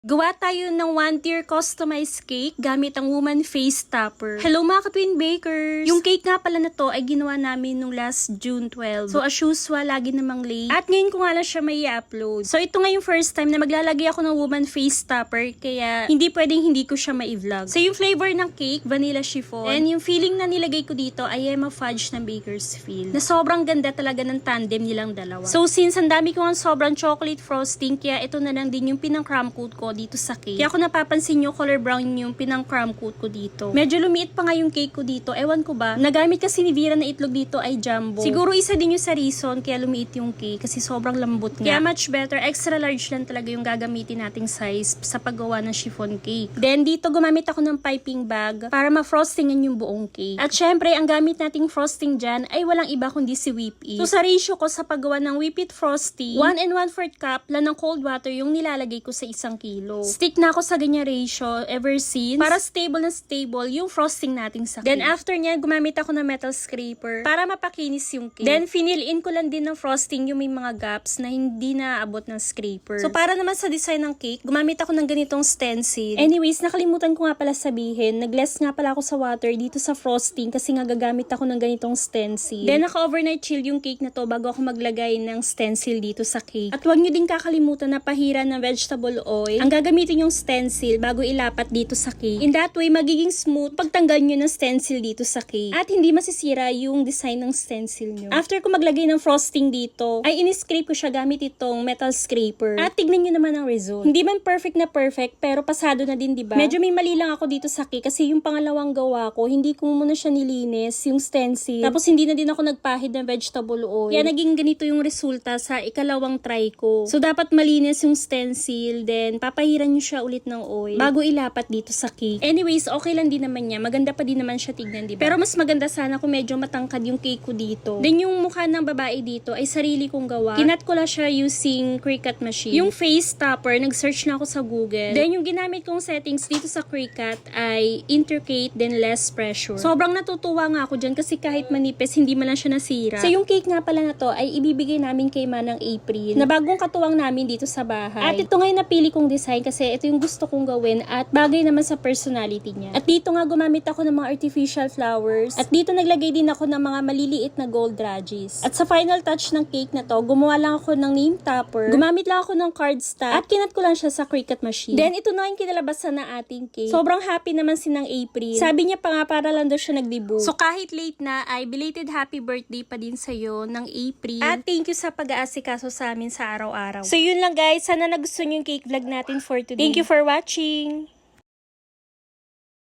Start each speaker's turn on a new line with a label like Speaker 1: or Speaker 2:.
Speaker 1: Gawa tayo ng 1-tier customized cake gamit ang woman face topper. Hello mga ka-twin bakers! Yung cake nga pala na to ay ginawa namin nung last June 12. So as usual, lagi namang late. At ngayon ko nga lang siya may upload. So ito nga yung first time na maglalagay ako ng woman face topper, kaya hindi pwedeng hindi ko siya ma-vlog. So yung flavor ng cake, vanilla chiffon. And yung feeling na nilagay ko dito ay Emma Fudge ng Bakersfield. Na sobrang ganda talaga ng tandem nilang dalawa. So since ang dami ko ang sobrang chocolate frosting, kaya ito na lang din yung pinang-crumb coat ko dito sa cake. Kaya kung napapansin nyo, color brown yung pinang-crumb coat ko dito. Medyo lumiit pa nga yung cake ko dito. Ewan ko ba, nagamit kasi ni Vera na itlog dito ay jumbo. Siguro isa din yung sa reason kaya lumiit yung cake kasi sobrang lambot nga. Kaya much better, extra large lang talaga yung gagamitin nating size sa paggawa ng chiffon cake. Then dito gumamit ako ng piping bag para ma-frostingan yung buong cake. At syempre, ang gamit nating frosting dyan ay walang iba kundi si Whip It. So sa ratio ko sa paggawa ng Whip It frosting, 1 1/4 cup lang ng cold water yung nilalagay ko sa 1 kilo. Stick na ako sa ganyan ratio ever since para stable na stable yung frosting nating sa cake. Then after niyan, gumamit ako ng metal scraper para mapakinis yung cake. Then fill in ko lang din ng frosting yung may mga gaps na hindi naaabot ng scraper. So para naman sa design ng cake, gumamit ako ng ganitong stencil. Anyways, nakalimutan ko nga pala sabihin, nag-less nga pala ako sa water dito sa frosting kasi nga gagamit ako ng ganitong stencil. Then naka-overnight chill yung cake na to bago ako maglagay ng stencil dito sa cake. At huwag nyo din kakalimutan na pahira ng vegetable oil. Ang gagamitin yung stencil bago ilapat dito sa cake. In that way, magiging smooth pagtanggal nyo ng stencil dito sa cake. At hindi masisira yung design ng stencil nyo. After ko maglagay ng frosting dito, ay in-scrape ko siya gamit itong metal scraper. At tignan nyo naman ang result. Hindi man perfect na perfect, pero pasado na din, diba? Medyo may mali lang ako dito sa cake kasi yung pangalawang gawa ko, hindi ko muna siya nilinis, yung stencil. Tapos hindi na din ako nagpahid ng vegetable oil. Kaya naging ganito yung resulta sa ikalawang try ko. So dapat malinis yung stencil, then papahiran nyo siya ulit ng oil bago ilapat dito sa cake. Anyways, okay lang din naman niya. Maganda pa din naman siya tignan, diba? Pero mas maganda sana kung medyo matangkad yung cake ko dito. Then yung mukha ng babae dito ay sarili kong gawa. Kinat ko lang siya using Cricut machine. Yung face topper, nag-search na ako sa Google. Then yung ginamit kong settings dito sa Cricut ay intricate then less pressure. Sobrang natutuwa nga ako dyan kasi kahit manipis, hindi man lang siya nasira. So yung cake nga pala na to ay ibibigay namin kay Manang April na bagong katuwang namin dito sa bahay. At ito nga yung napili kong design kasi ito yung gusto kong gawin at bagay naman sa personality niya. At dito nga gumamit ako ng mga artificial flowers. At dito naglagay din ako ng mga maliliit na gold radges. At sa final touch ng cake na to, gumawa lang ako ng name topper. Gumamit lang ako ng cardstock at kinat ko lang siya sa Cricut machine. Then ito na yung kinalabasan na ating cake. Sobrang happy naman si Nang April. Sabi niya pa nga para lang daw siya nag-debut. So kahit late na ay belated happy birthday pa din sa'yo ng April. At thank you sa pag-aasikaso sa amin sa araw-araw. So yun lang guys, sana nagustuhan yung cake vlog natin for today. Thank you for watching!